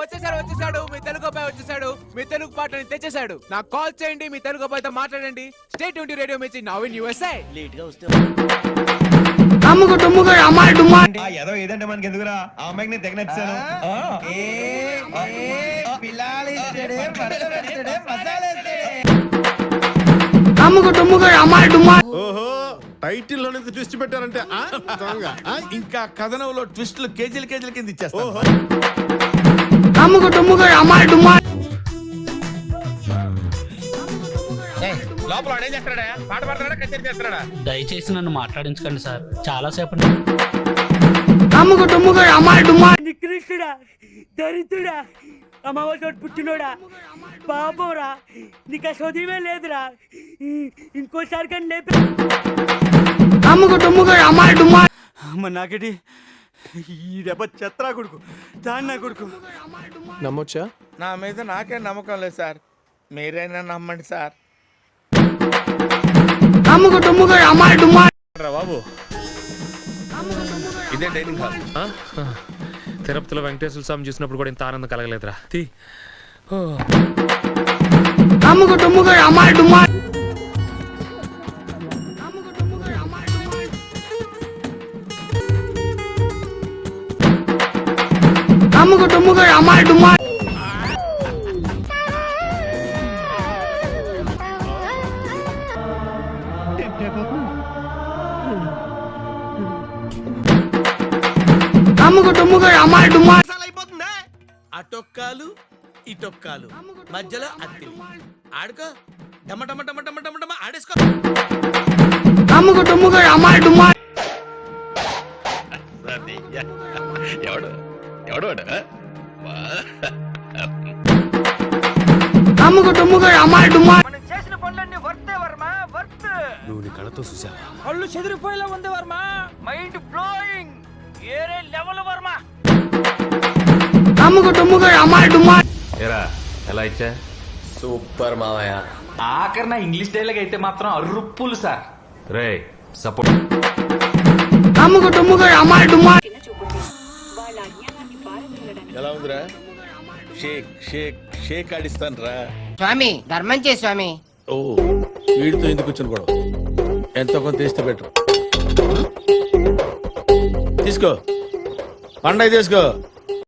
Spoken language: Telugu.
వచ్చేసాడు మీ తెలుగు అబ్బాయి వచ్చేసాడు. మీ తెలుగు పాటని తెచ్చేసాడు. నాకు కాల్ చేయండి, మీ తెలుగు అబ్బాయితో మాట్లాడండి. స్టే ట్యూన్ రేడియో మిర్చి నౌ ఇన్ యూఎస్ఏ. లేట్ గా వస్తే ఏదో ఏదంటే మనకి ఎందుకురా, ఆ అమ్మాయికి నేను తెగ నచ్చాను. ఓహో, టైటిల్ లో ట్విస్ట్ పెట్టారంటే ఇంకా కథనంలో ట్విస్టులు కేజీల కింద ఇచ్చేస్తాను. దయచేసి నన్ను మాట్లాడించకండి సార్, చాలా సేపు నికృష్టుడా, దరిద్రుడా, అమ్మవారి పుట్టినోడా, పాపంరా, నీకు ఆ చదివే లేదురా. ఇంకోసారి కానీ లేపి నాకెటి ఈ దెబ్బ చెత్రా కొడుకు, దాన్ని కొడుకు. నమ్మొచ్చా? నా మీద నాకే నమ్మకం లేదు సార్, మీరైనా నమ్మండి సార్. బాబు ఇదే డైనింగ్ హాల్. తిరుపతిలో వెంకటేశ్వర స్వామి చూసినప్పుడు కూడా ఇంత ఆనందం కలగలేదురా. అయిపోతుందా? అటొక్కాలు ఇటొక్కాలు మధ్యలో అత్తిలి ఆడుకో, డమ్మ డమ్మ డమ్మ డమ్మ డమ్మ డమ్మ ఆడేసుకో. మనం చేసిన పనులన్నీ వర్తే వర్మ, వర్త్. నువ్వు నీ కళ్ళతో చూసావా? కళ్ళు చెదిరిపోయేలా ఉంది వర్మ, మైండ్ బ్లోయింగ్, ఏరే లెవెల్ వర్మ. ఎలా ఇచ్చా? సూపర్ మావయ్య. ఆఖరి నా ఇంగ్లీష్ డైలాగ్ అయితే మాత్రం అర్రుప్పులు సార్. రే సపోర్ట్. ఎలా ఉందిరా? షేక్ షేక్ షేక్ ఆడిస్తాను రా. స్వామి ధర్మం చే స్వామి. ఓ, వీడితో ఎందుకు వచ్చిన గొడవ? ఎంతో కొంత తీస్తే బెటర్. తీసుకో, పండగ తీసుకో.